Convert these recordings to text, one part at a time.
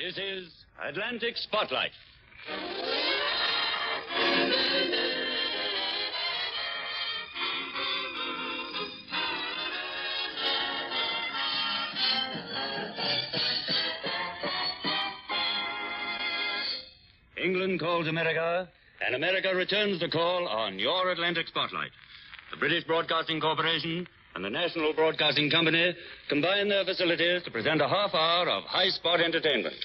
This is Atlantic Spotlight. England calls America, and America returns the call on your Atlantic Spotlight. The British Broadcasting Corporation and the National Broadcasting Company combine their facilities to present a half hour of high-spot entertainment.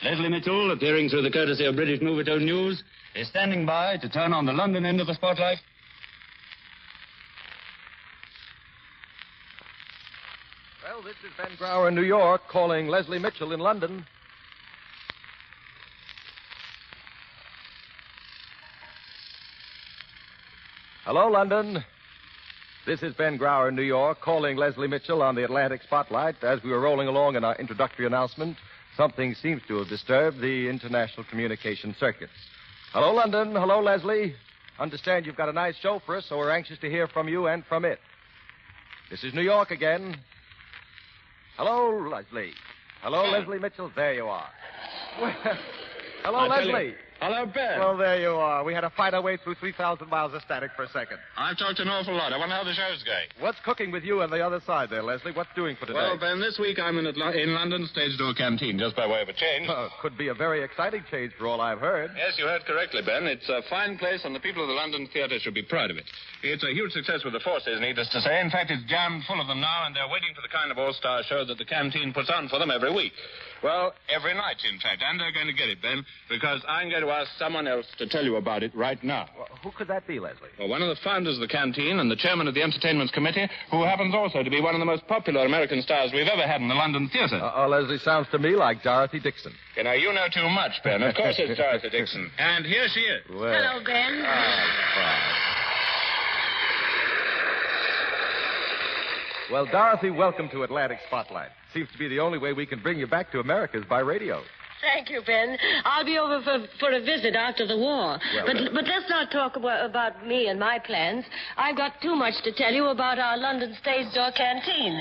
Leslie Mitchell, appearing through the courtesy of British Movietone News, is standing by to turn on the London end of the spotlight. Well, this is Ben Brower in New York calling Leslie Mitchell in London. Hello, London. This is Ben Brower in New York calling Leslie Mitchell on the Atlantic Spotlight. As we were rolling along in our introductory announcement, something seems to have disturbed the international communication circuits. Hello, London. Hello, Leslie. Understand you've got a nice show for us, so we're anxious to hear from you and from it. This is New York again. Hello, Leslie. Hello, Leslie Mitchell. There you are. Well, hello, Leslie. Hello, Ben. Well, there you are. We had to fight our way through 3,000 miles of static for a second. I've talked an awful lot. I wonder how the show's going. What's cooking with you on the other side there, Leslie? What's doing for today? Well, Ben, this week I'm in London, stage door canteen, just by way of a change. Could be a very exciting change for all I've heard. Yes, you heard correctly, Ben. It's a fine place, and the people of the London theatre should be proud of it. It's a huge success with the forces, needless to say. In fact, it's jammed full of them now, and they're waiting for the kind of all-star show that the canteen puts on for them every week. Well, every night, in fact, and they're going to get it, Ben, because I'm going to ask someone else to tell you about it right now. Well, who could that be, Leslie? Well, one of the founders of the canteen and the chairman of the entertainments committee, who happens also to be one of the most popular American stars we've ever had in the London theatre. Leslie, sounds to me like Dorothy Dixon. You know too much, Ben. Of course it's Dorothy Dixon. And here she is. Well. Hello, Ben. Well, Dorothy, welcome to Atlantic Spotlight. Seems to be the only way we can bring you back to America is by radio. Thank you, Ben. I'll be over for a visit after the war. Well, but let's not talk about me and my plans. I've got too much to tell you about our London stage door canteen.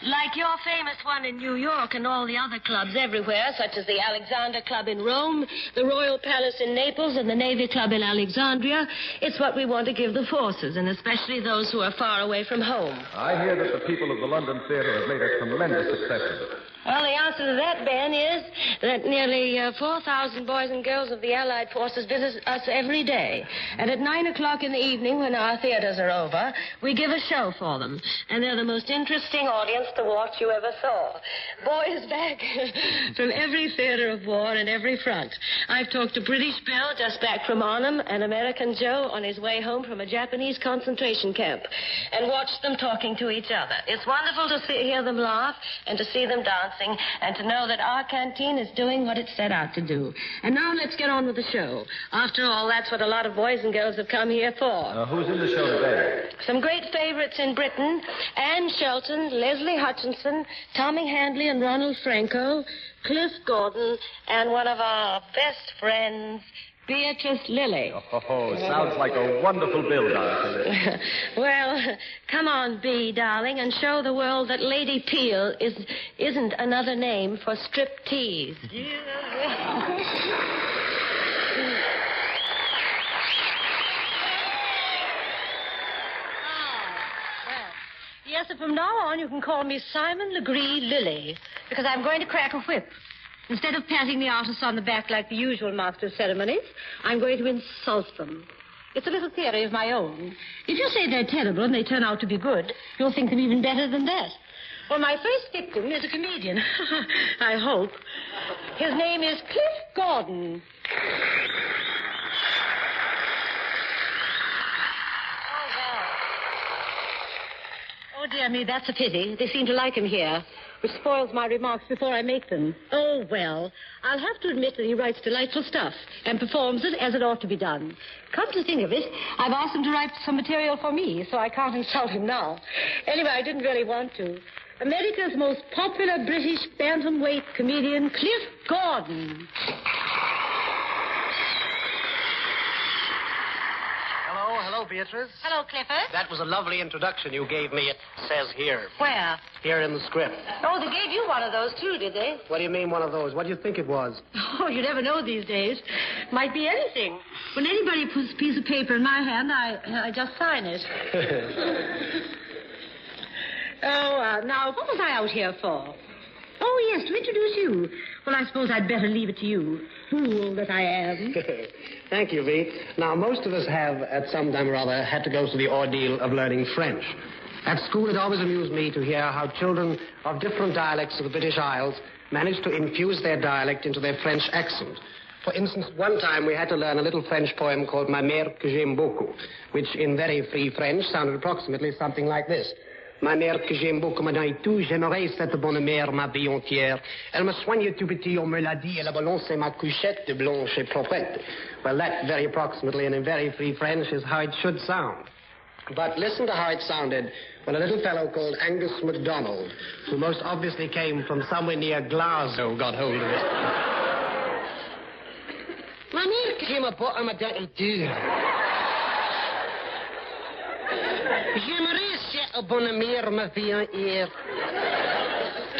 Like your famous one in New York and all the other clubs everywhere, such as the Alexander Club in Rome, the Royal Palace in Naples, and the Navy Club in Alexandria, it's what we want to give the forces, and especially those who are far away from home. I hear that the people of the London Theatre have made a tremendous success of it. Well, the answer to that, Ben, is that nearly 4,000 boys and girls of the Allied forces visit us every day. And at 9 o'clock in the evening, when our theaters are over, we give a show for them. And they're the most interesting audience to watch you ever saw. Boys back from every theater of war and every front. I've talked to British Bill just back from Arnhem and American Joe on his way home from a Japanese concentration camp, and watched them talking to each other. It's wonderful to hear them laugh and to see them dance, and to know that our canteen is doing what it set out to do. And now let's get on with the show. After all, that's what a lot of boys and girls have come here for. Who's in the show today? Some great favorites in Britain: Anne Shelton, Leslie Hutchinson, Tommy Handley and Ronald Franco, Cliff Gordon, and one of our best friends, Beatrice Lilly. Oh, sounds like a wonderful bill, Dorothy. Well, come on, Bee, darling, and show the world that Lady Peel isn't another name for striptease. Yes, and from now on you can call me Simon Legree Lilly, because I'm going to crack a whip. Instead of patting the artists on the back like the usual master of ceremonies, I'm going to insult them. It's a little theory of my own. If you say they're terrible and they turn out to be good, you'll think them even better than that. Well, my first victim is a comedian. I hope. His name is Cliff Gordon. Oh, dear me, that's a pity. They seem to like him here, which spoils my remarks before I make them. Oh, well, I'll have to admit that he writes delightful stuff and performs it as it ought to be done. Come to think of it, I've asked him to write some material for me, so I can't insult him now. Anyway, I didn't really want to. America's most popular British bantamweight comedian, Cliff Gordon. Hello, hello, Beatrice. Hello, Clifford. That was a lovely introduction you gave me. It says here. Where? Here in the script. Oh, they gave you one of those, too, did they? What do you mean, one of those? What do you think it was? Oh, you never know these days. Might be anything. When anybody puts a piece of paper in my hand, I just sign it. Now, what was I out here for? Oh, yes, to introduce you. Well, I suppose I'd better leave it to you. Fool that I am. Thank you, V. Now, most of us have, at some time or other, had to go through the ordeal of learning French. At school, it always amused me to hear how children of different dialects of the British Isles managed to infuse their dialect into their French accent. For instance, one time we had to learn a little French poem called Ma mère que j'aime beaucoup, which in very free French sounded approximately something like this. Ma mère que j'aime beaucoup, madame et tout, j'aimerais cette bonne mère ma vie entière. Elle me soigne tout petit, on me l'a dit, elle a balancé ma couchette blanche et propre. Well, that very approximately and in very free French is how it should sound. But listen to how it sounded when a little fellow called Angus MacDonald, who most obviously came from somewhere near Glasgow, got hold of it. Ma mère que j'aime beaucoup, madame et tout. J'aimerais cette bonne mère ma vie entière.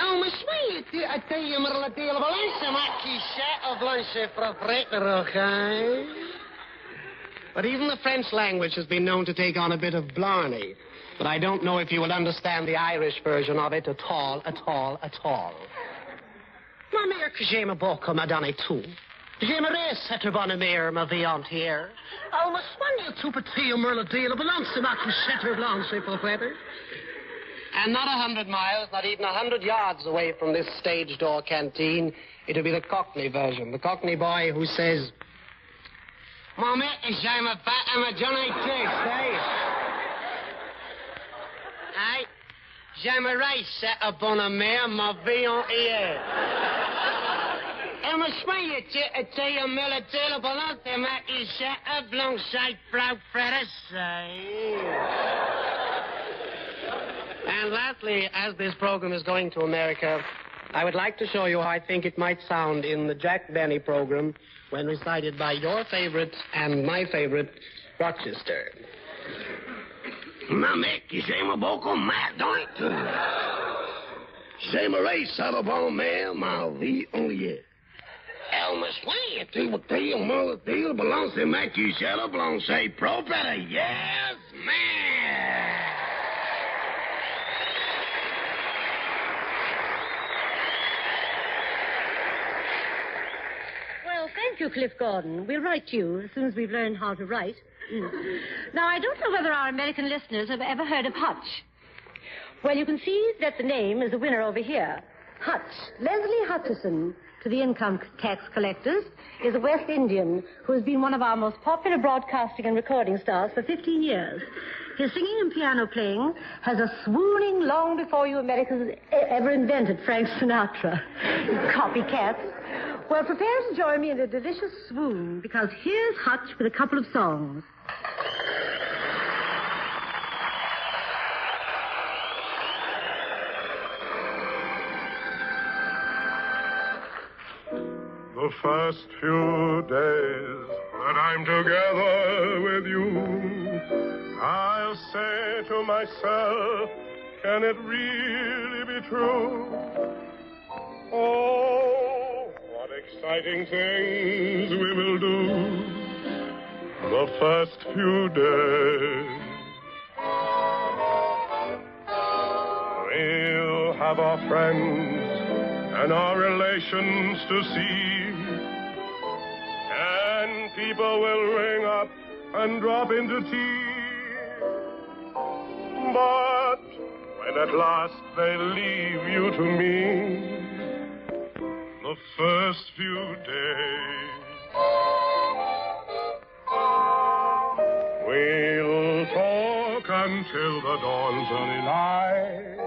Oh, me soigne tu a taille me la tele balance ma couchette blanche propre, okay? But even the French language has been known to take on a bit of blarney. But I don't know if you will understand the Irish version of it at all. Ma mère que j'aime beaucoup, madame et tout. J'aimerais cette bonne mère ma vie entière. Oh, me soigne tout petit, me la tele balance ma couchette blanche propre. And not 100 miles, not even 100 yards away from this stage door canteen, it'll be the Cockney version. The Cockney boy who says, Mama, j'aime pas à Johnny Case, eh? Aye. J'aimerais cette bonne mère ma vie entière. Elle me soigne tu me la tele balance ma couchette blanche propre. And lastly, as this program is going to America, I would like to show you how I think it might sound in the Jack Benny program when recited by your favorite and my favorite, Rochester. Ma mec, j'aime beaucoup ma dente. J'aimerais cette bonne mère ma vie entière. Elle me soigne tout petit, me la tele balance ma couchette blanche propre. Yes, man. Thank you, Cliff Gordon. We'll write to you as soon as we've learned how to write. Now, I don't know whether our American listeners have ever heard of Hutch. Well, you can see that the name is the winner over here. Hutch, Leslie Hutchison, to the income tax collectors, is a West Indian who has been one of our most popular broadcasting and recording stars for 15 years. His singing and piano playing has a swooning long before you Americans ever invented Frank Sinatra. Copycats. Well, prepare to join me in a delicious swoon, because here's Hutch with a couple of songs. The first few days that I'm together with you, I'll say to myself, can it really be true? Oh, what exciting things we will do the first few days. We'll have our friends and our relations to see, and people will ring up and drop into tea. But when at last they leave you to me, the first few days, we'll talk until the dawn's early light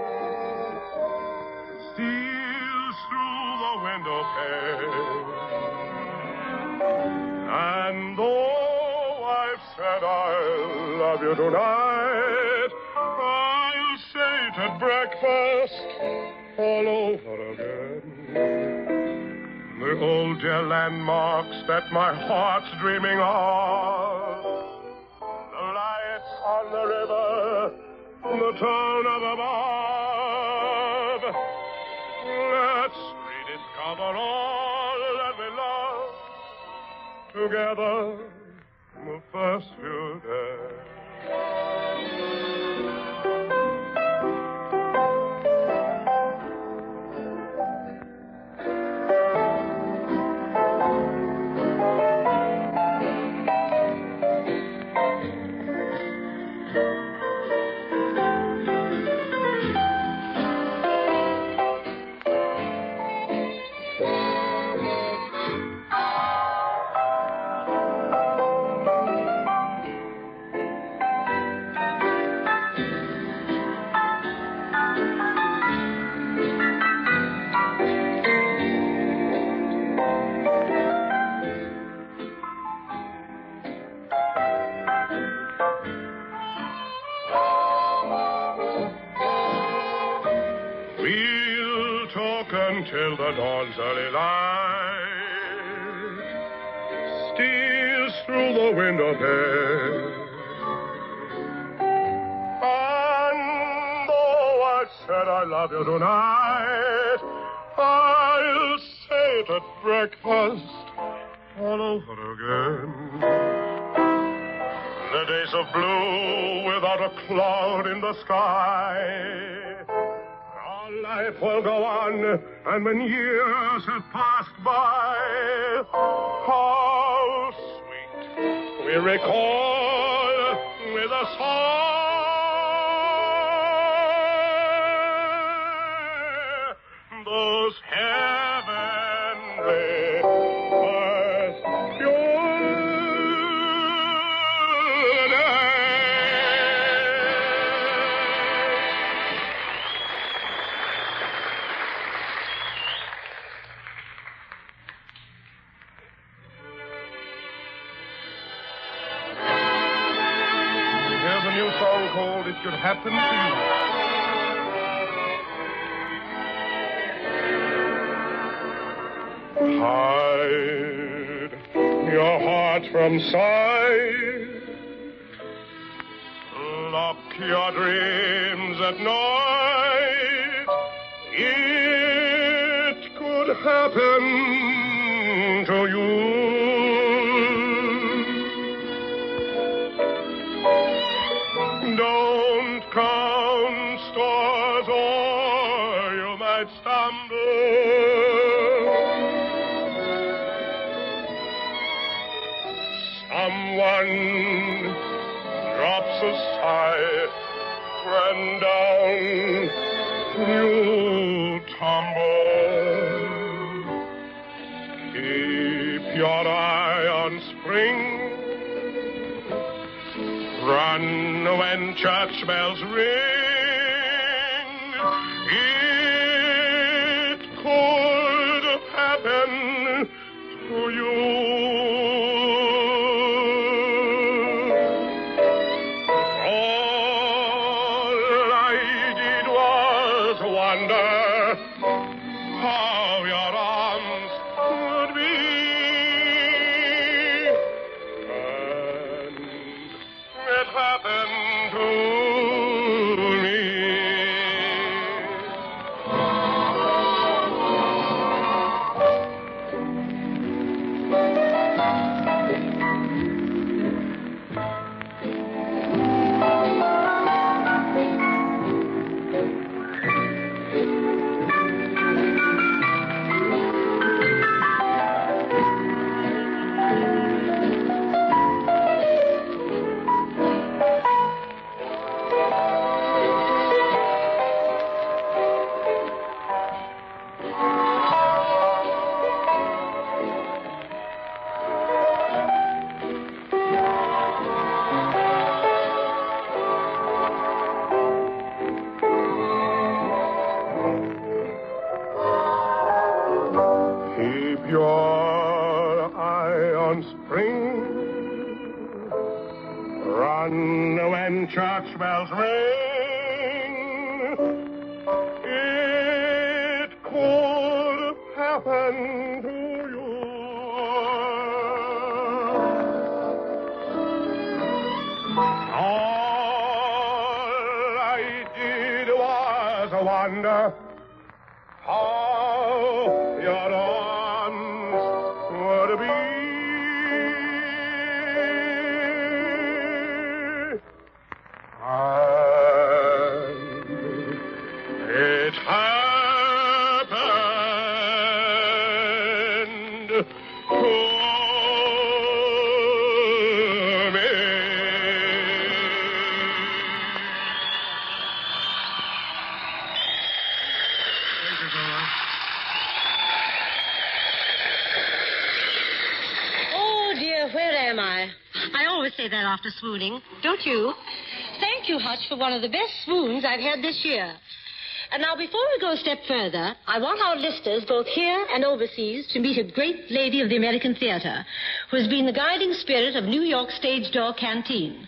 steals through the window pane. And though I've said I love you tonight, I'll say it at breakfast all over again. The old dear landmarks that my heart's dreaming of, the the tone of above. Let's rediscover all that we love together the first few days. We'll talk until the dawn's early light steals through the window pane. And though I said I love you tonight, I'll say it at breakfast all over again. The days of blue without a cloud in the sky. Our life will go on, and when years have passed by, how sweet we recall with a sigh those heavenly first few days. Here's a new song called It Could Happen to You. Hide your heart from sight. Lock your dreams at night. It could happen to you. Don't count stars or you might stumble. Someone drops a sigh and down you tumble. Keep your eye on spring. Run when church bells ring. It could happen to you. All I did was wonder how your arms would be. It happened to me. Keep your eye on spring. Run when church bells ring. It could happen to you. All I Hold me. Oh, dear, where am I? I always say that after swooning, don't you? Thank you, Hutch, for one of the best swoons I've had this year. And now, before we go a step further, I want our listeners, both here and overseas, to meet a great lady of the American theater who has been the guiding spirit of New York Stage Door Canteen.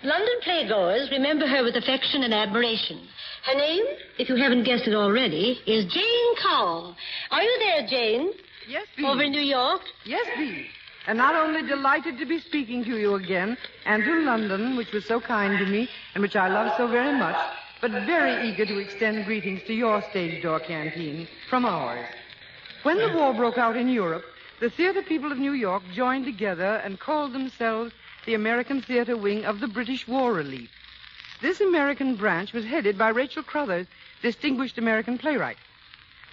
London playgoers remember her with affection and admiration. Her name, if you haven't guessed it already, is Jane Cowell. Are you there, Jane? Yes, Bee. Over in New York? Yes, Bee. And not only delighted to be speaking to you again, and to London, which was so kind to me, and which I love so very much, but very eager to extend greetings to your Stage Door Canteen from ours. When the war broke out in Europe, the theater people of New York joined together and called themselves the American Theater Wing of the British War Relief. This American branch was headed by Rachel Crothers, distinguished American playwright.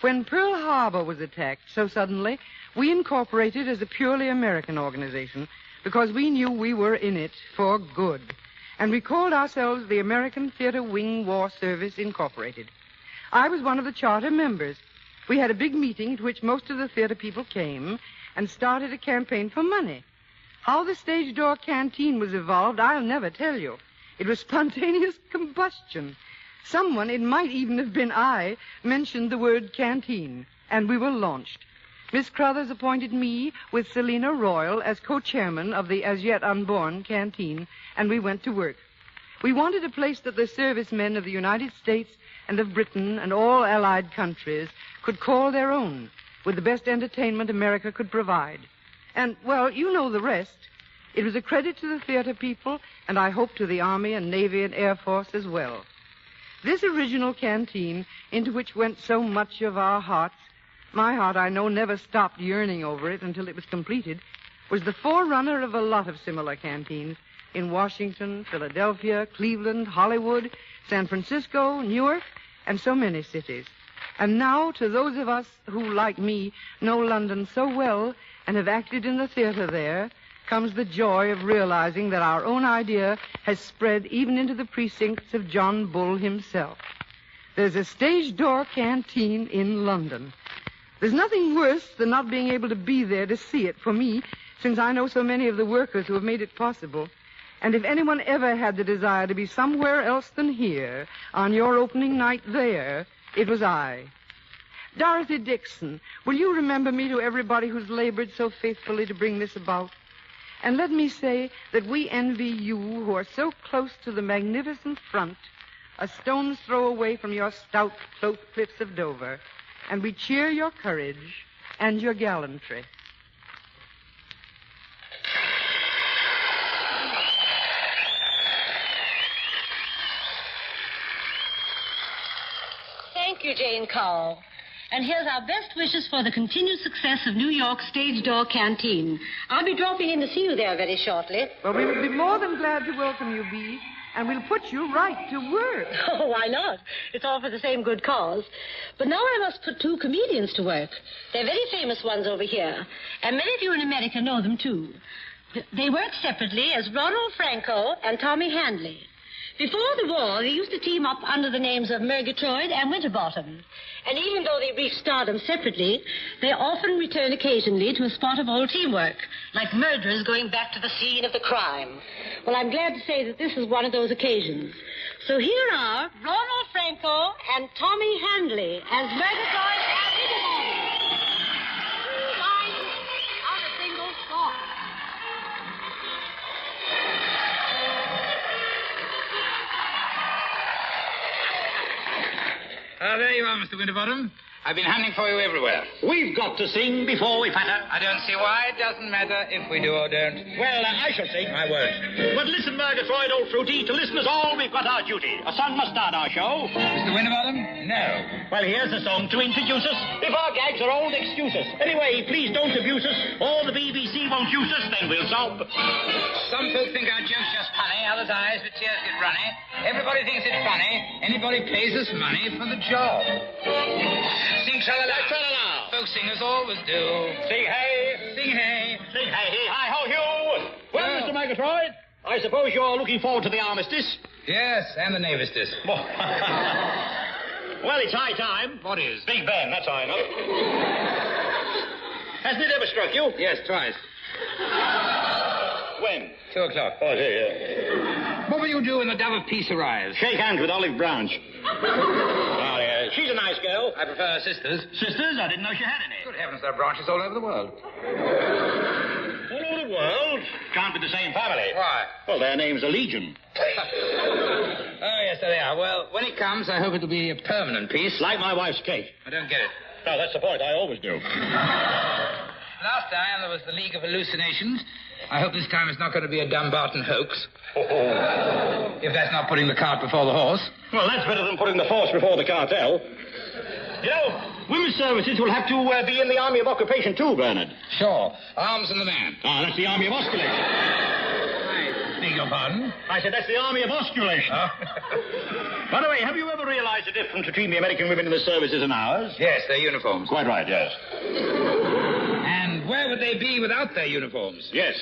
When Pearl Harbor was attacked so suddenly, we incorporated as a purely American organization because we knew we were in it for good. And we called ourselves the American Theater Wing War Service Incorporated. I was one of the charter members. We had a big meeting at which most of the theater people came and started a campaign for money. How the Stage Door Canteen was evolved, I'll never tell you. It was spontaneous combustion. Someone, it might even have been I, mentioned the word canteen, and we were launched. Miss Crothers appointed me with Selina Royal as co-chairman of the as yet unborn canteen, and we went to work. We wanted a place that the servicemen of the United States and of Britain and all allied countries could call their own, with the best entertainment America could provide. And, well, you know the rest. It was a credit to the theater people, and I hope to the Army and Navy and Air Force as well. This original canteen, into which went so much of our hearts, my heart, I know, never stopped yearning over it until it was completed, was the forerunner of a lot of similar canteens in Washington, Philadelphia, Cleveland, Hollywood, San Francisco, Newark, and so many cities. And now, to those of us who, like me, know London so well and have acted in the theater there, comes the joy of realizing that our own idea has spread even into the precincts of John Bull himself. There's a Stage Door Canteen in London. There's nothing worse than not being able to be there to see it for me, since I know so many of the workers who have made it possible. And if anyone ever had the desire to be somewhere else than here, on your opening night there, it was I. Dorothy Dixon, will you remember me to everybody who's labored so faithfully to bring this about? And let me say that we envy you who are so close to the magnificent front, a stone's throw away from your stout cloaked cliffs of Dover, and we cheer your courage and your gallantry. Thank you, Jane Cowell. And here's our best wishes for the continued success of New York Stage Door Canteen. I'll be dropping in to see you there very shortly. Well, we would be more than glad to welcome you, Bee, and we'll put you right to work. Oh, why not? It's all for the same good cause. But now I must put two comedians to work. They're very famous ones over here, and many of you in America know them, too. They work separately as Ronald Franco and Tommy Handley. Before the war, they used to team up under the names of Murgatroyd and Winterbottom. And even though they reached stardom separately, they often return occasionally to a spot of old teamwork, like murderers going back to the scene of the crime. Well, I'm glad to say that this is one of those occasions. So here are Ronald Franco and Tommy Handley as Murgatroyd and Winterbottom. 2 lines on a single song. There you are, Mr. Winterbottom. I've been hunting for you everywhere. We've got to sing before we patter. I don't see why it doesn't matter if we do or don't. Well, I shall sing. I won't. But listen, Murgatroyd, old fruity, to listeners all, we've got our duty. A song must start our show. Mr. Winterbottom? No. Well, here's a song to introduce us. If our gags are old, excuse us. Anyway, please don't abuse us, or the BBC won't use us, then we'll sob. Some folks think our joke's just funny, others' eyes with tears get runny. Everybody thinks it's funny. Anybody pays us money for the job. Sing tra-la-la. Tra-la-la. Folk singers always do. Sing hey. Sing hey. Sing hey, hi ho, Hugh. Well, Mr. Murgatroyd, I suppose you're looking forward to the armistice? Yes, and the navistice. Well, it's high time. What is? Big Ben, that's high enough. Hasn't it ever struck you? Yes, twice. When? 2 o'clock. Oh, yeah. What will you do when the dove of peace arrives? Shake hands with Olive Branch. Oh, yeah. She's a nice girl. I prefer sisters. Sisters? I didn't know she had any. Good heavens, there are branches all over the world. All over the world? Can't be the same family. Why? Well, their names are Legion. Oh, yes, there they are. Well, when it comes, I hope it'll be a permanent peace. Like my wife's cake. I don't get it. No, that's the point. I always do. Last time there was the League of Hallucinations. I hope this time it's not going to be a Dumbarton hoax. If that's not putting the cart before the horse. Well, that's better than putting the force before the cartel. You know, women's services will have to be in the Army of Occupation too, Bernard. Sure. Arms and the man. Ah, that's the Army of Osculation. I beg your pardon? I said that's the Army of Osculation. Oh. By the way, have you ever realized the difference between the American women in the services and ours? Yes, their uniforms. Quite right, yes. And where would they be without their uniforms? Yes.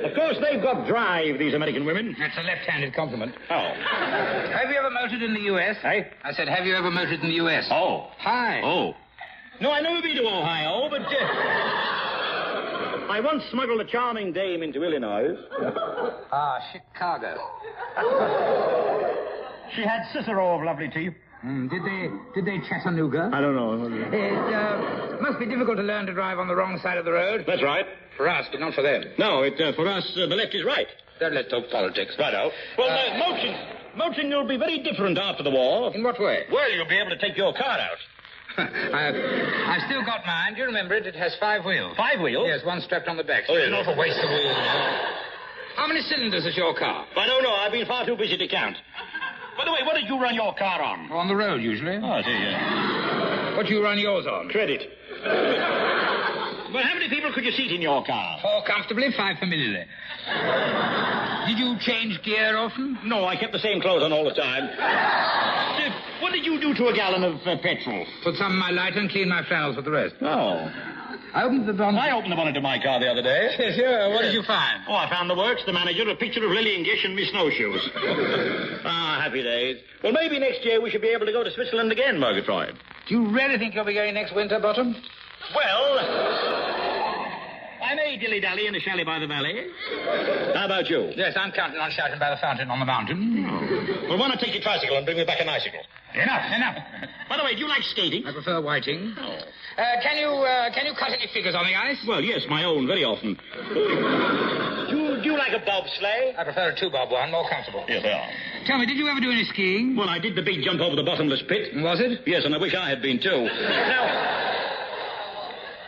Of course, they've got drive, these American women. That's a left-handed compliment. Oh. Have you ever motored in the U.S.? Hey? I said, have you ever motored in the U.S.? Oh. Hi. Oh. No, I never been to Ohio, but... I once smuggled a charming dame into Illinois. Chicago. She had Cicero of lovely teeth. Did they Chattanooga? I don't know. It must be difficult to learn to drive on the wrong side of the road. That's right. For us, but not for them. No, for us, the left is right. Don't let's talk politics. Righto. Well, motoring will be very different after the war. In what way? Well, you'll be able to take your car out. I've still got mine. Do you remember it? It has 5 wheels. 5 wheels? Yes, one strapped on the back. Oh, yes. Not a waste of wheels. How many cylinders is your car? I don't know. I've been far too busy to count. By the way, what did you run your car on? On the road, usually. Oh, I see, yeah. What do you run yours on? Credit. Well, how many people could you seat in your car? 4 comfortably, 5 familiarly. Did you change gear often? No, I kept the same clothes on all the time. What did you do to a gallon of petrol? Put some in my lighter and clean my flannels with the rest. Oh. I opened the bonnet. I opened the bonnet of my car the other day. Sure. What did you find? Oh, I found the works, the manager, a picture of Lillian Gish and me snowshoes. Happy days. Well, maybe next year we should be able to go to Switzerland again, Murgatroyd. Do you really think you'll be going next winter, Bottom? Well, I may dilly-dally in a chalet by the valley. How about you? Yes, I'm counting on shouting by the fountain on the mountain. Oh. Well, why not take your tricycle and bring me back an icicle? Enough. By the way, do you like skating? I prefer whiting. Oh. Can you cut any figures on the ice? Well, yes, my own, very often. Do you like a bobsleigh? I prefer a 2-bob one, more comfortable. Yes, they are. Tell me, did you ever do any skiing? Well, I did the big jump over the bottomless pit. Was it? Yes, and I wish I had been, too.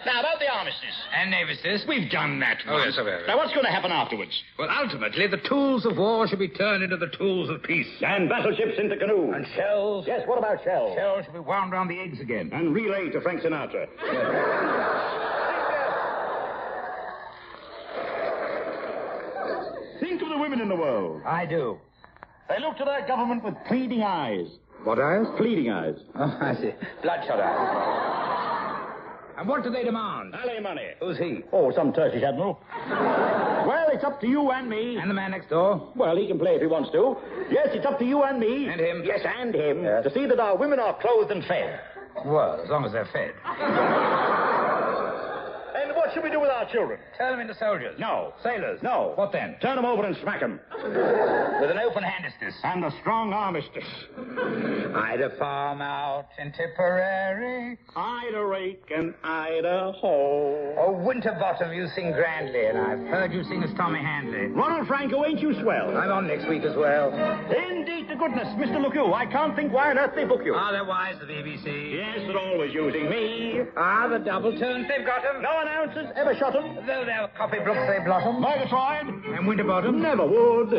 Now, about the armistice. And navistice? We've done that Oh, once. yes, okay. Now, what's going to happen afterwards? Well, ultimately, the tools of war should be turned into the tools of peace. And battleships into canoes. And shells? Yes, what about shells? Shells should be wound round the eggs again. And relayed to Frank Sinatra. Think of the women in the world. I do. They look to their government with pleading eyes. What eyes? Pleading eyes. Oh, I see. Bloodshot eyes. And what do they demand? Alimony. Who's he? Oh, some Turkish admiral. Well, it's up to you and me. And the man next door? Well, he can play if he wants to. Yes, it's up to you and me. And him? Yes, and him. Yes. To see that our women are clothed and fed. Well, as long as they're fed. And what should we do with our children? Turn them into soldiers. No. Sailors. No. What then? Turn them over and smack them. With an open handistus. And a strong armistice. I'd a farm out in Tipperary. I'd a rake and I'd a hoe. Oh, Winterbottom, you sing grandly, and I've heard you sing as Tommy Handley. Ronald Franco, ain't you swell? I'm on next week as well. Indeed to goodness, Mr. Look-you, I can't think why on earth they book you. Are they wise, the BBC? Yes, they're always using me. The double turns, they've got 'em. No announcers ever shot 'em. Though they'll copy Brooks, they blot 'em. Murgatroyd. And Winterbottom? Never would.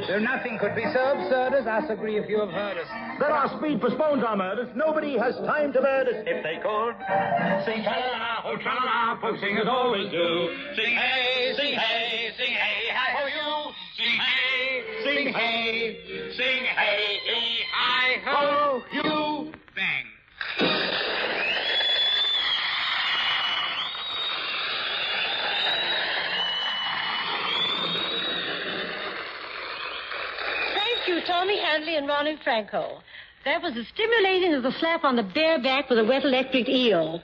So nothing could be so absurd as us, agree if you have heard us. There are speed postpones our murders. Nobody has time to murder us. If they could. Sing tra-la-la, oh tra-la-la, folk singers always do. Sing hey, sing hey, sing hey, hi-ho you. Sing hey, sing hey, sing hey, hi-ho. Ronnie Franco. That was as stimulating as a slap on the bare back with a wet electric eel.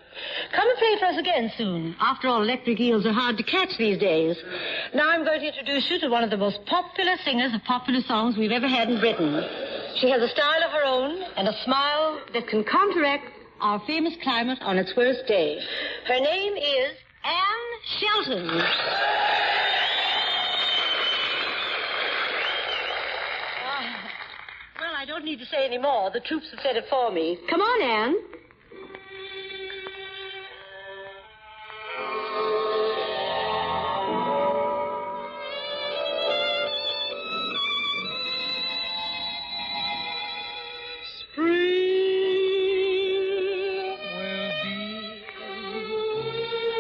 Come and play for us again soon. After all, electric eels are hard to catch these days. Now I'm going to introduce you to one of the most popular singers of popular songs we've ever had in Britain. She has a style of her own and a smile that can counteract our famous climate on its worst day. Her name is Anne Shelton. Well, I don't need to say any more. The troops have said it for me. Come on, Anne.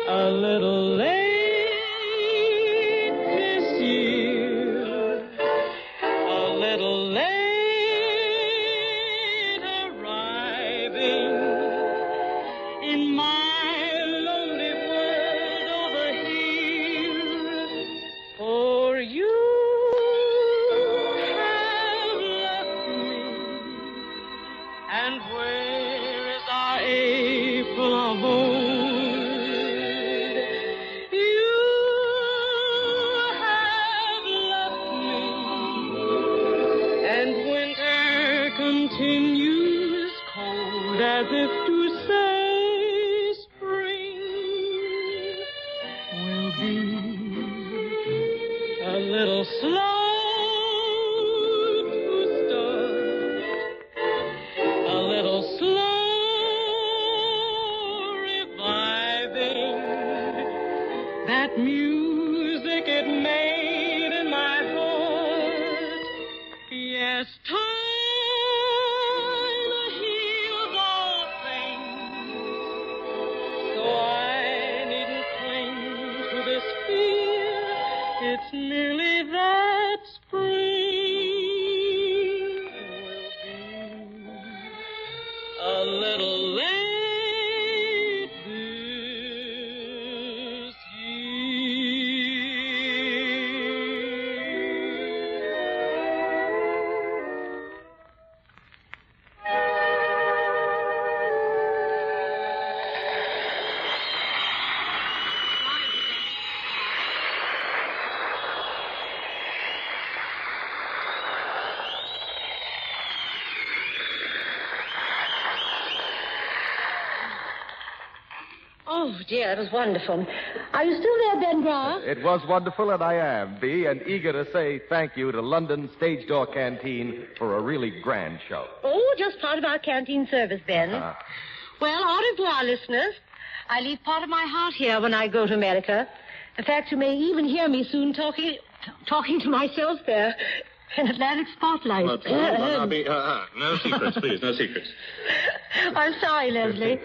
A little late this year, a little late arriving in my lonely world over here. For you have left me, and where is our April of old? Continues cold as if to say spring will be a little slow to start, a little slow reviving that music it made in my heart. Yes, time it's merely that spring will be a little late this Oh, dear, that was wonderful. Are you still there, Ben Brower? It was wonderful, and I am, Bee, and eager to say thank you to London Stage Door Canteen for a really grand show. Oh, just part of our canteen service, Ben. Well, au revoir, listeners. I leave part of my heart here when I go to America. In fact, you may even hear me soon talking to myself there in Atlantic Spotlight. No secrets, please, no secrets. I'm sorry, Leslie.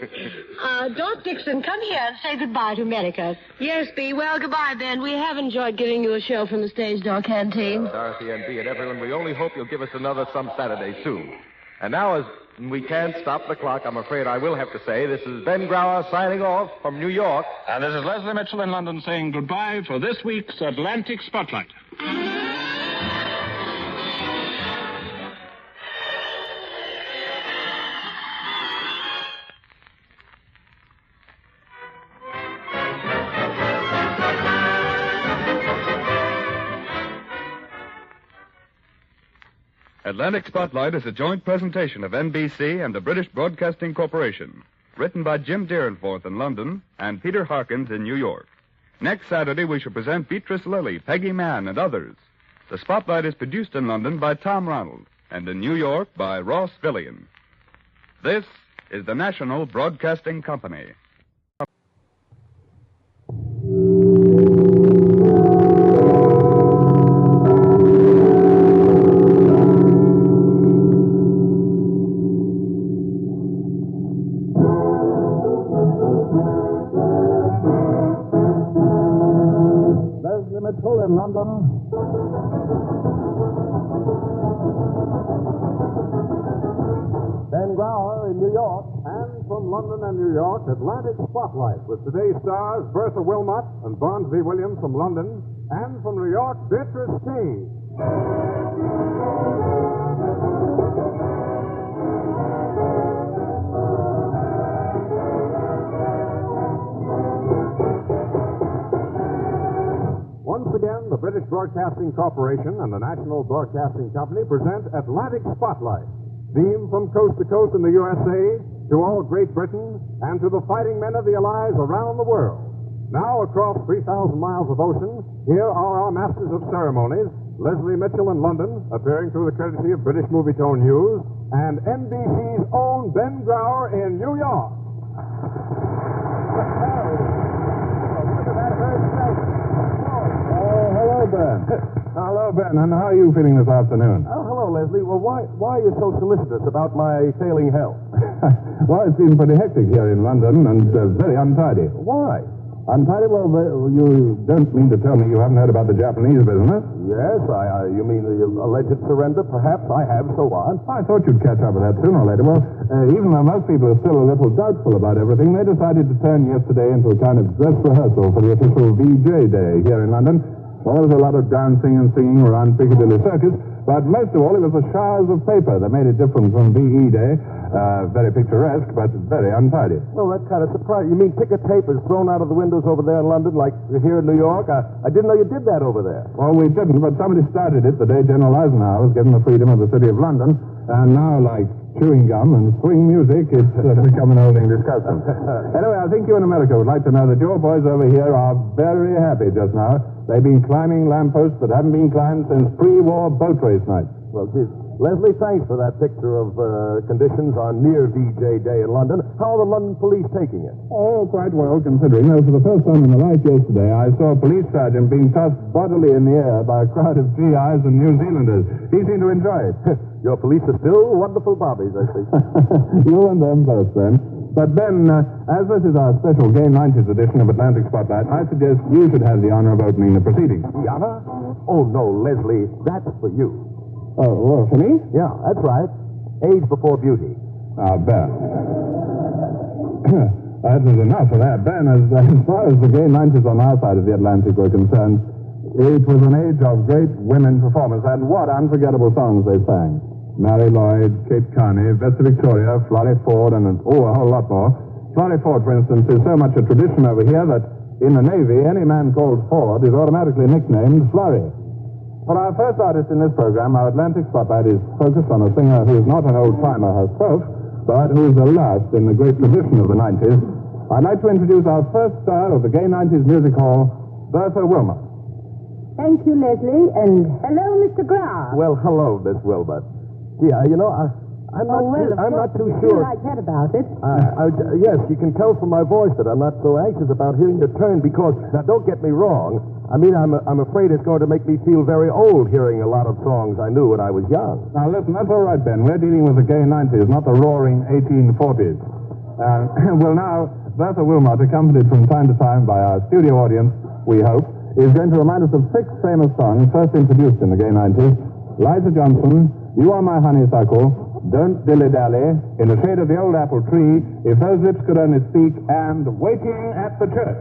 Dot Dixon, come here and say goodbye to America. Yes, Bee. Well, goodbye, Ben. We have enjoyed giving you a show from the Stage Door Canteen. Dorothy and Bee and everyone, we only hope you'll give us another some Saturday soon. And now, as we can't stop the clock, I'm afraid I will have to say this is Ben Brower signing off from New York. And this is Leslie Mitchell in London saying goodbye for this week's Atlantic Spotlight. Atlantic Spotlight is a joint presentation of NBC and the British Broadcasting Corporation. Written by Jim Deerenforth in London and Peter Harkins in New York. Next Saturday, we shall present Beatrice Lilly, Peggy Mann, and others. The Spotlight is produced in London by Tom Ronald and in New York by Ross Villian. This is the National Broadcasting Company. Mitchell in London. Ben Brower in New York. And from London and New York, Atlantic Spotlight with today's stars Bertha Wilmot and Barnsby Williams from London. And from New York, Beatrice King. British Broadcasting Corporation and the National Broadcasting Company present Atlantic Spotlight, theme from coast to coast in the USA, to all Great Britain, and to the fighting men of the Allies around the world. Now, across 3,000 miles of ocean, here are our masters of ceremonies, Leslie Mitchell in London, appearing through the courtesy of British Movietone News, and NBC's own Ben Grauer in New York. Hello, Ben. Hello, Ben. And how are you feeling this afternoon? Oh, hello, Leslie. Well, why are you so solicitous about my failing health? Well, it's been pretty hectic here in London and very untidy. Why? Untidy? Well, you don't mean to tell me you haven't heard about the Japanese business? Yes, you mean the alleged surrender? Perhaps I have, so on. I thought you'd catch up with that sooner or later. Well, even though most people are still a little doubtful about everything, they decided to turn yesterday into a kind of dress rehearsal for the official VJ Day here in London. Well, there was a lot of dancing and singing around Piccadilly Circus, but most of all, it was the showers of paper that made it different from VE Day. Very picturesque, but very untidy. Well, that kind of surprised. You mean ticker papers thrown out of the windows over there in London, like here in New York? I didn't know you did that over there. Well, we didn't, but somebody started it the day General Eisenhower was given the freedom of the city of London, and now, like chewing gum and swing music, it's become an old English custom. Anyway, I think you in America would like to know that your boys over here are very happy just now. They've been climbing lampposts that haven't been climbed since pre-war boat race night. Well, geez, Leslie, thanks for that picture of conditions on near VJ Day in London. How are the London police taking it? Oh, quite well, considering. Though for the first time in my life yesterday, I saw a police sergeant being tossed bodily in the air by a crowd of GIs and New Zealanders. He seemed to enjoy it. Your police are still wonderful bobbies, I see. You and them both, then. But, Ben, as this is our special Gay 90s edition of Atlantic Spotlight, I suggest you should have the honor of opening the proceedings. The honor? Oh, no, Leslie, that's for you. Oh, well, for me? Yeah, that's right. Age before beauty. Ben. That was enough of that, Ben. As far as the Gay 90s on our side of the Atlantic were concerned, it was an age of great women performers, and what unforgettable songs they sang. Mary Lloyd, Kate Carney, Vesta Victoria, Florrie Ford, and a whole lot more. Florrie Ford, for instance, is so much a tradition over here that in the Navy, any man called Ford is automatically nicknamed Florrie. For our first artist in this program, our Atlantic Spotlight is focused on a singer who is not an old-timer herself, but who is the last in the great tradition of the 90s. I'd like to introduce our first star of the Gay 90s Music Hall, Bertha Wilmot. Thank you, Leslie, and hello, Mr. Grau. Well, hello, Miss Wilmot. Yeah, I'm not too sure. Like that about it. Yes, you can tell from my voice that I'm not so anxious about hearing your turn because, now, don't get me wrong. I mean, I'm afraid it's going to make me feel very old hearing a lot of songs I knew when I was young. Now, listen, that's all right, Ben. We're dealing with the Gay 90s, not the roaring 1840s. Well, now, Bertha Wilmot, accompanied from time to time by our studio audience, we hope, is going to remind us of 6 famous songs first introduced in the Gay 90s. Liza Johnson, You Are My Honeysuckle, Don't Dilly-Dally, In the Shade of the Old Apple Tree, If Those Lips Could Only Speak, and Waiting at the Church.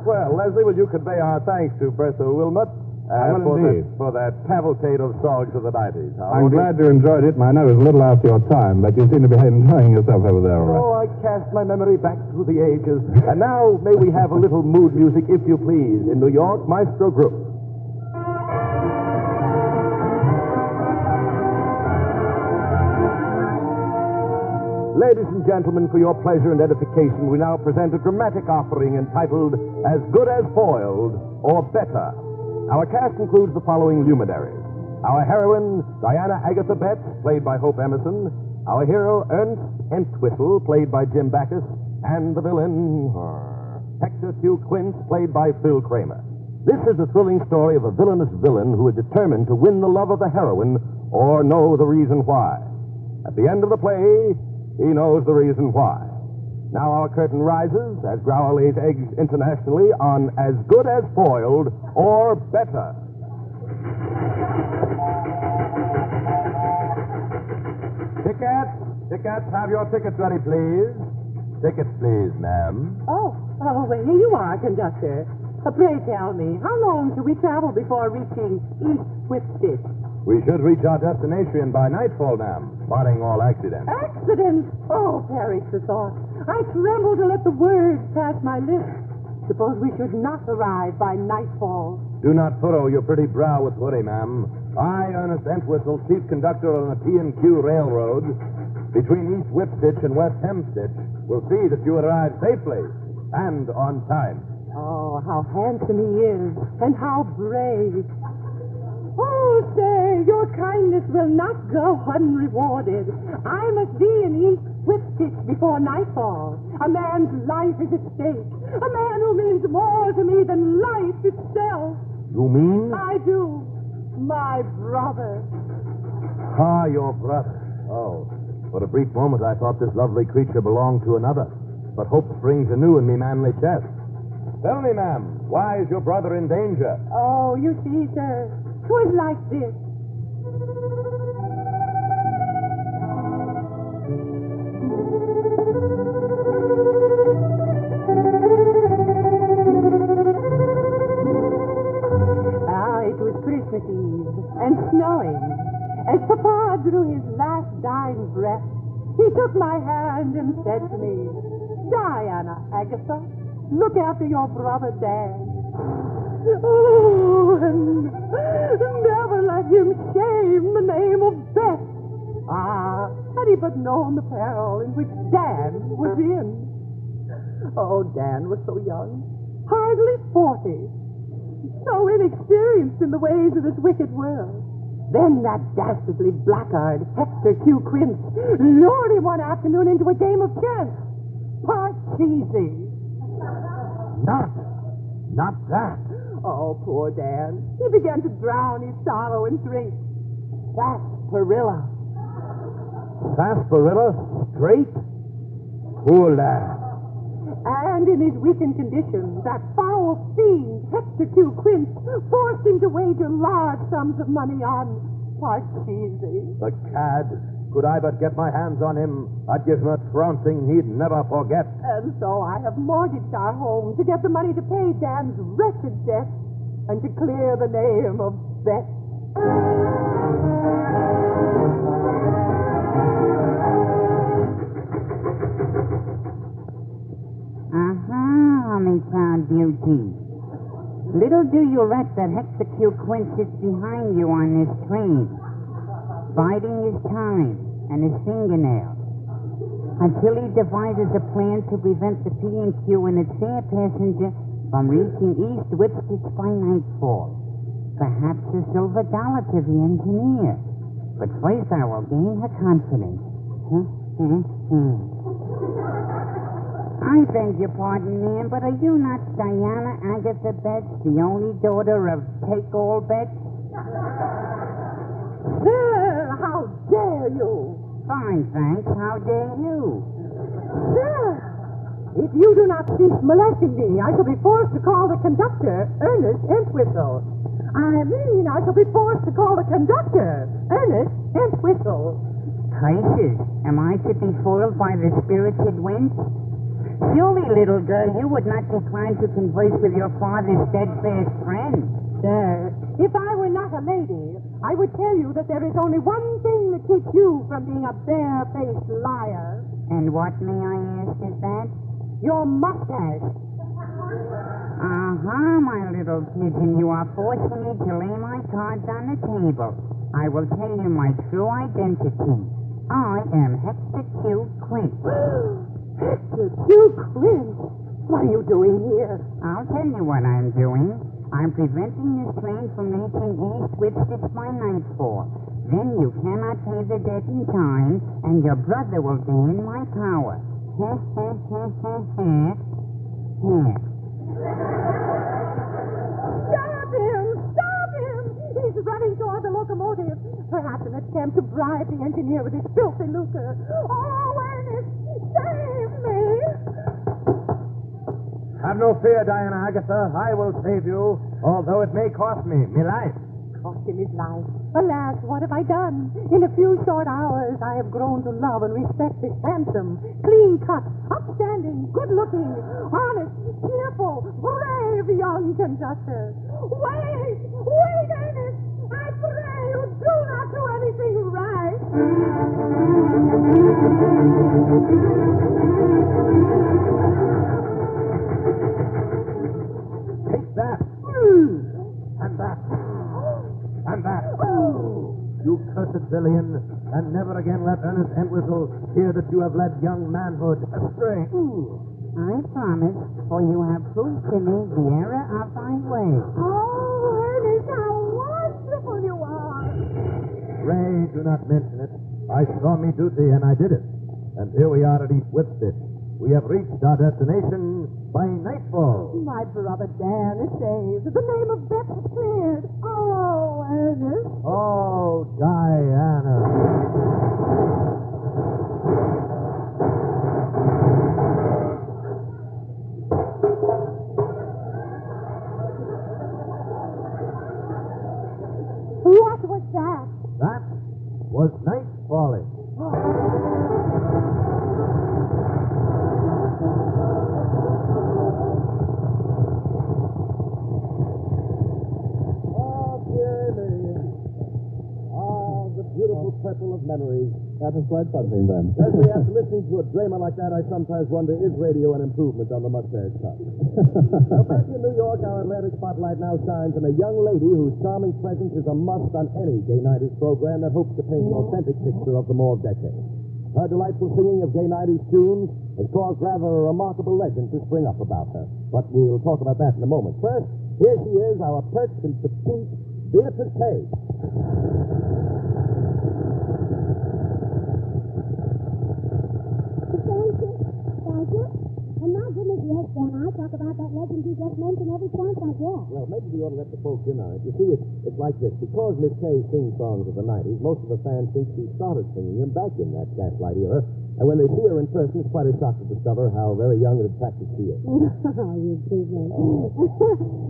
Well, Leslie, will you convey our thanks to Bertha Wilmot for that cavalcade of songs of the 90s? I'm glad you enjoyed it, and I know it was a little after your time, but you seem to be enjoying yourself over there, all right. Oh, I cast my memory back through the ages. And now, may we have a little mood music, if you please, in New York, Maestro Group. Ladies and gentlemen, for your pleasure and edification, we now present a dramatic offering entitled As Good as Foiled, or Better. Our cast includes the following luminaries. Our heroine, Diana Agatha Betts, played by Hope Emerson. Our hero, Ernst Entwistle, played by Jim Backus. And the villain, Hector Hugh Quince, played by Phil Kramer. This is the thrilling story of a villainous villain who is determined to win the love of the heroine or know the reason why. At the end of the play, he knows the reason why. Now our curtain rises as Grauer lays eggs internationally on As Good as Foiled or Better. Tickets, have your tickets ready, please. Tickets, please, ma'am. Oh, well, here you are, conductor. Pray tell me, how long shall we travel before reaching East Whipstitch? We should reach our destination by nightfall, ma'am, barring all accidents. Accident? Oh, perish the thought. I tremble to let the words pass my lips. Suppose we should not arrive by nightfall. Do not furrow your pretty brow with worry, ma'am. I, Ernest Entwistle, chief conductor on the T&Q Railroad, between East Whipstitch and West Hempstitch, will see that you arrive safely and on time. Oh, how handsome he is, and how brave. Oh, sir, your kindness will not go unrewarded. I must be in East Whipstitch before nightfall. A man's life is at stake. A man who means more to me than life itself. You mean? I do. My brother. Ah, your brother. Oh, for a brief moment I thought this lovely creature belonged to another. But hope springs anew in me manly chest. Tell me, ma'am, why is your brother in danger? Oh, you see, sir, 'twas like this. It was Christmas Eve, and snowing. As Papa drew his last dying breath, he took my hand and said to me, Diana, Agatha, look after your brother Dan. Oh, and never let him shame the name of Beth. Ah, had he but known the peril in which Dan was in. Oh, Dan was so young, hardly 40, so inexperienced in the ways of this wicked world. Then that dastardly blackguard, Hector Hugh Quince, lured him one afternoon into a game of chance. Parcheesi. Not that. Oh, poor Dan. He began to drown his sorrow in drink. Sarsaparilla. Sarsaparilla? Straight? Poor lad. And in his weakened condition, that foul fiend, Hector Q. Quince, forced him to wager large sums of money on Parcheesi. The cad. Could I but get my hands on him, I'd give him a trouncing he'd never forget. And so I have mortgaged our home to get the money to pay Dan's wretched debt and to clear the name of Beth. Honey Cloud Beauty. Little do you reck that Hector Q. Quince is behind you on this train, biding his time and his fingernails until he devises a plan to prevent the P&Q and its air passenger from reaching East Whipstitch by nightfall. Perhaps a silver dollar to the engineer. But first I will gain her confidence. I beg your pardon, ma'am, but are you not Diana Agatha Betts, the only daughter of Take All Betts? Sir, how dare you? Fine, thanks. How dare you? Sir, if you do not cease molesting me, I shall be forced to call the conductor, Ernest Entwistle. I mean, I shall be forced to call the conductor, Ernest Entwistle. Curses, am I to be foiled by the spirited wench? Surely, little girl, you would not decline to converse with your father's steadfast friend. Sir, if I were not a lady, I would tell you that there is only one thing that keeps you from being a bare-faced liar. And what, may I ask, is that? Your mustache. My little pigeon, you are forcing me to lay my cards on the table. I will tell you my true identity. I am Hector Q. Quince. Hector Q. Quince? What are you doing here? I'll tell you what I'm doing. I'm preventing this train from reaching East Whipstitch by nightfall. Then you cannot pay the debt in time, and your brother will be in my power. Stop him! Stop him! He's running toward the locomotive. Perhaps an attempt to bribe the engineer with his filthy lucre. Oh, Ernest, save me! Have no fear, Diana Agatha. I will save you, although it may cost me my life. Cost him his life. Alas, what have I done? In a few short hours, I have grown to love and respect this handsome, clean-cut, upstanding, good-looking, honest, cheerful, brave young conductor. Wait! Wait, Ernest! I pray you do not do anything right. Take that. And that. And that. You cursed villain, and never again let Ernest Entwistle hear that you have led young manhood astray. I promise, for you have proved to me the error of my way. Oh, Ernest, how wonderful you are. Ray, do not mention it. I saw me duty, and I did it. And here we are at East Whipstitch. We have reached our destination by nightfall. My brother Dan is saved. The name of Beth is cleared. Oh, Ernest. Oh, Diana. What was that? That was night falling. Beautiful purple of memories. That is quite something, then. Leslie, after listening to a drama like that, I sometimes wonder, is radio an improvement on the mustache cut? Well, back in New York, our Atlantic spotlight now shines on a young lady whose charming presence is a must on any gay 90s program that hopes to paint an authentic picture of the mauve decade. Her delightful singing of gay 90s tunes has caused rather a remarkable legend to spring up about her. But we'll talk about that in a moment. First, here she is, our pert and petite Beatrice Page. Thank you. And my goodness, yes, Dan, I talk about that legend you just mentioned every chance I get. Well, maybe we ought to let the folks in on it. You see, it's like this. Because Miss Kay sings songs of the 90s, most of the fans think she started singing them back in that gaslight era. And when they see her in person, it's quite a shock to discover how very young and attractive she is. Oh, you tease me.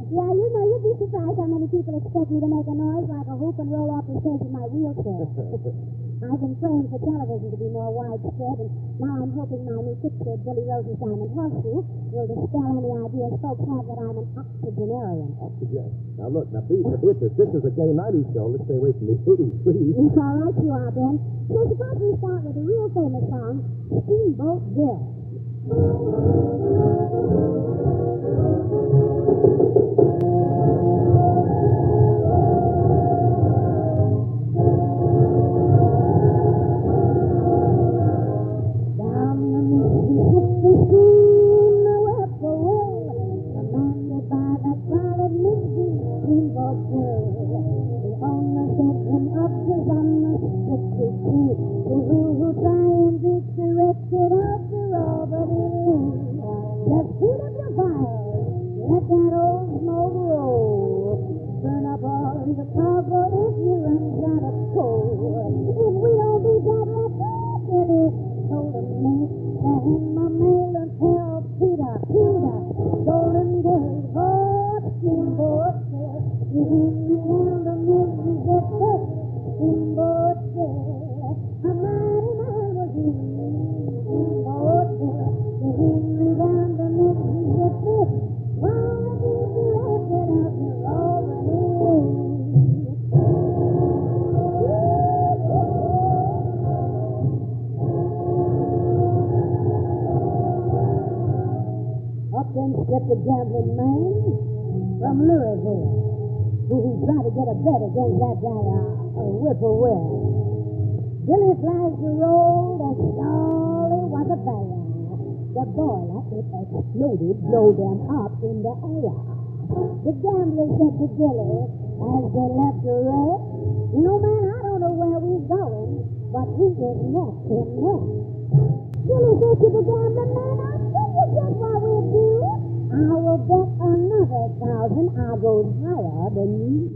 Yeah, you know, you'd be surprised how many people expect me to make a noise like a hoop and roll off the stage in my wheelchair. I've been praying for television to be more widespread, and now I'm hoping my new picture, Billy Rosenstein and Horseshoe, will dispel any ideas folks have that I'm an octogenarian. Octogenarian. Now, look, Beatrice, this is a gay 90s show. Let's stay away from the 80s, please. All right, you are, Ben. So suppose we start with a real famous song, Steamboat Bill. Down the Mississippi stream, the whippoorwill, commanded by that solid Mrs. Steamboat Bill. The owner sent him up to some Mississippi Sea to try and beat the wretched out the Robert E. Lee. Just heat up your fires, let that old smoke roll. Burn up all the cover if you run out of coal. If we don't beat that rat, told him me, and my mail and tell Peter, golden days for Steamboat Bill. You lead me down the Mississippi, Steamboat Bill. A mighty man was he, Steamboat Bill. You lead me down the Mississippi, while the people left it out the Robert E. Up then stepped a gambling man from Louisville, who tried to get a bet against that guy, whippoorwill. Billy flies the roll, that surely was a bear. The boiler, it exploded, blew them up in the air. The gambler said to Billy, as they left the wreck, you know, man, I don't know where we're going, but we just next in next. Billy said to the gambler, man, I'll tell you just what we'll do. I will bet another 1,000 I goes higher than you.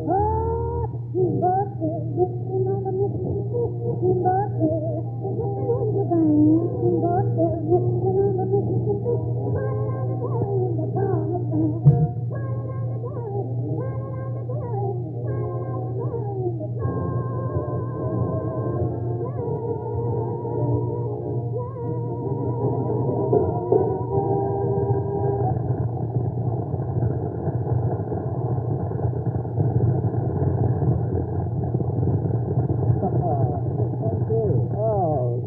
Oh, Steamboat Bill, lifting on the Mississippi, Steamboat Bill, lifting on the band, Steamboat Bill, lifting on the Mississippi, riding on the Terry in the corner stand, riding on the Terry, riding on the Terry, riding on the Terry in the corner.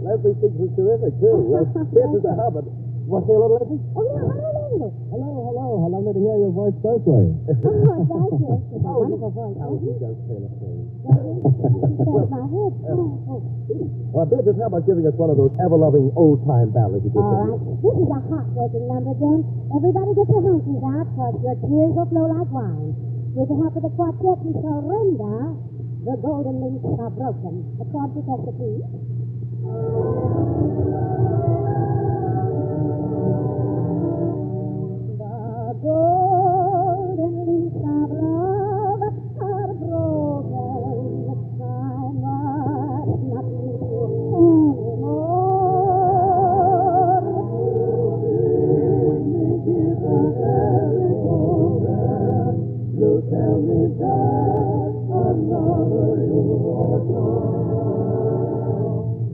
Leslie thinks it's terrific, too. Here's the habit. Want to say hello to Leslie? Oh, yeah, hello, Leslie. Hello. How lovely to hear your voice personally. Oh, thank you. It's a wonderful voice. Oh, he does say the same. That's my head. Well, Beatrice, how about giving us one of those ever-loving old-time ballads you did? All right. This is a heartbreaking number, Jen. Everybody get your hankies out, because your tears will flow like wine. With the help of the quartet, we surrender. The golden links are broken. The chord protector, please. The golden links of love are broken. I must not leave you anymore. You tell me that another you are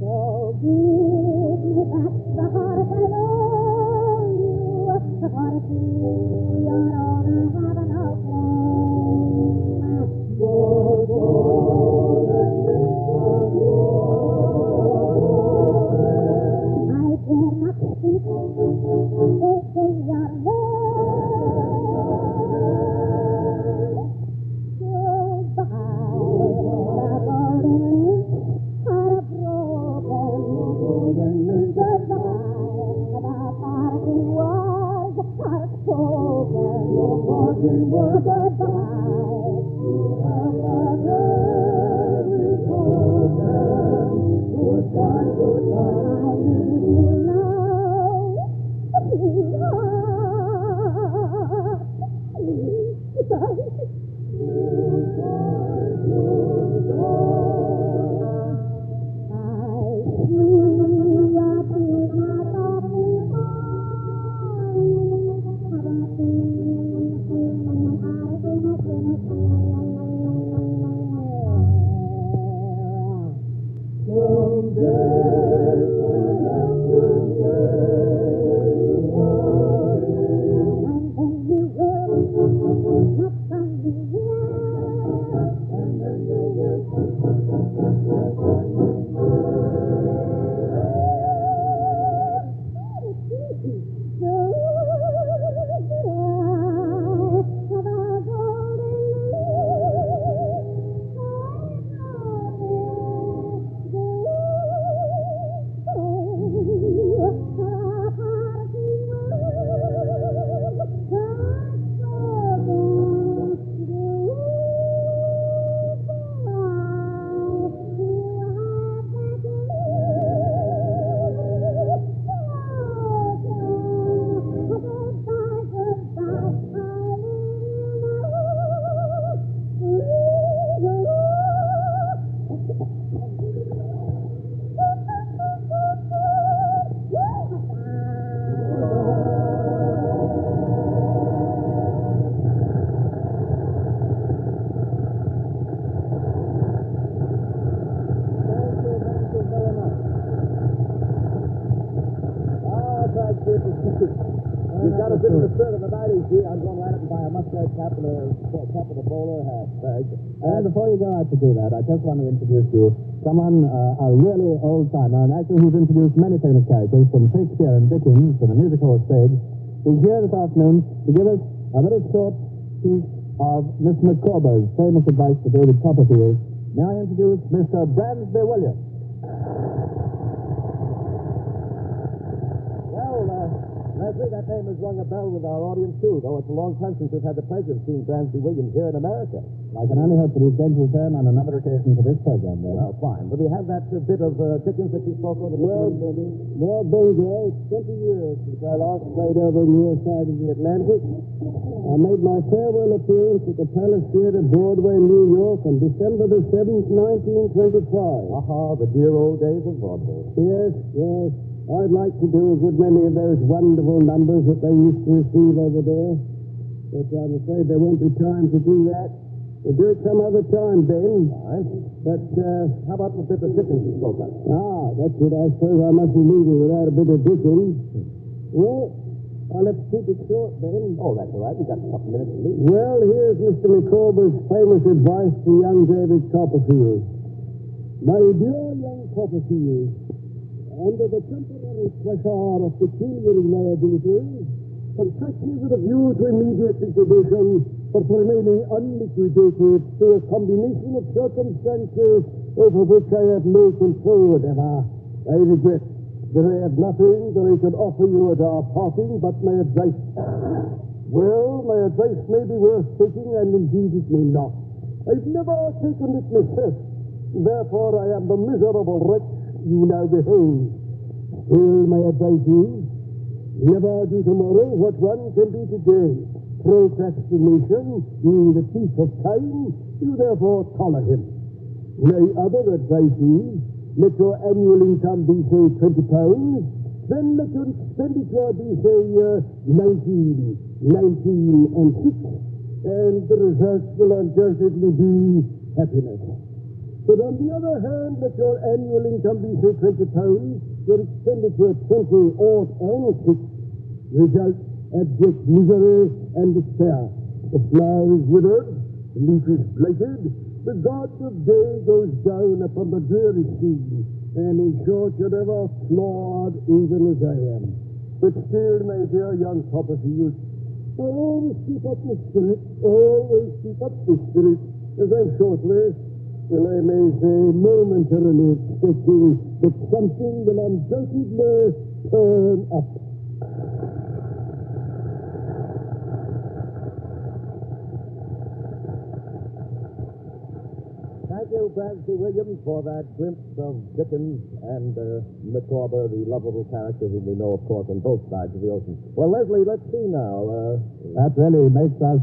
so give me back the heart I love you. The heart of you, you're all I have and I'll claim. I dare not speak, they say you're there. Goodbye, the golden links are broken. Goodbye, the parting words are spoken. Goodbye, I need you now, sweetheart. Please, You've got a bit of the spirit of the night, you see. I'm going right up and buy a mustard cap and a bowler hat. Thanks. And before you go out to do that, I just want to introduce you someone, a really old-timer, an actor who's introduced many famous characters from Shakespeare and Dickens to the musical stage. He's here this afternoon to give us a very short piece of Miss Micawber's famous advice to David Copperfield. May I introduce Mr. Bransby Williams? Leslie, that name has rung a bell with our audience, too, though it's a long time since we've had the pleasure of seeing Bransby Williams here in America. I can only hope that he's going to return on another occasion for this program, then. Well, fine. Will we have that bit of Dickens that you spoke of? Well, baby, it's 20 years since I last played over on your side of the Atlantic. I made my farewell appearance at the Palace Theater, Broadway, New York, on December the 7th, 1925. The dear old days of Broadway. Yes. I'd like to do a good many of those wonderful numbers that they used to receive over there. But I'm afraid there won't be time to do that. We'll do it some other time, Ben. Fine. But, how about the bit of Dickens you spoke of? That's it. I suppose I mustn't leave you without a bit of Dickens. Well, I'll have to keep it short, Ben. Oh, that's all right. We've got a couple minutes to leave. Well, here's Mr. Micawber's famous advice to young David Copperfield. My dear young Copperfield, under the temporary pressure of pecuniary liabilities, contract me with a view to immediate liquidation, but remaining unliquidated through a combination of circumstances over which I have no control whatever. I regret that I have nothing that I can offer you at our parting but my advice. Well, my advice may be worth taking, and indeed it may not. I've never taken it myself. Therefore, I am the miserable wretch you now behold. Still, my advice is, never do tomorrow what one can do today. Procrastination being the thief of time, you therefore collar him. My other advice is, let your annual income be, say, £20, then let your expenditure be, say, 19 and 6, and the result will undoubtedly be happiness. But on the other hand, let your annual income be, say, £20, your expenditure 20 and 6. Result, abject misery and despair. The flower is withered, the leaf is blighted, the god of day goes down upon the dreary sea, and in short, you're never flawed even as I am. But still, my dear young Copperfield, I always keep up the spirit, as I'm shortly, well, I may say, momentarily expecting that something will undoubtedly turn up. Thank you, Bransby Williams, for that glimpse of Dickens and Micawber, the lovable character whom we know, of course, on both sides of the ocean. Well, Leslie, let's see now. That really makes us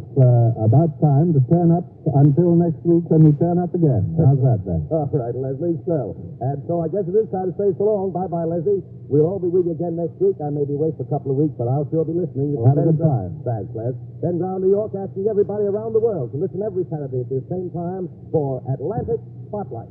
about time to turn up until next week when we turn up again. How's that, then? All right, Leslie, so. And so I guess it is time to say so long. Bye-bye, Leslie. We'll all be with you again next week. I may be away for a couple of weeks, but I'll sure be listening. Have a good time. Thanks, Les. Ben Brown, New York, asking everybody around the world to listen every Saturday at the same time for Atlantic Spotlight.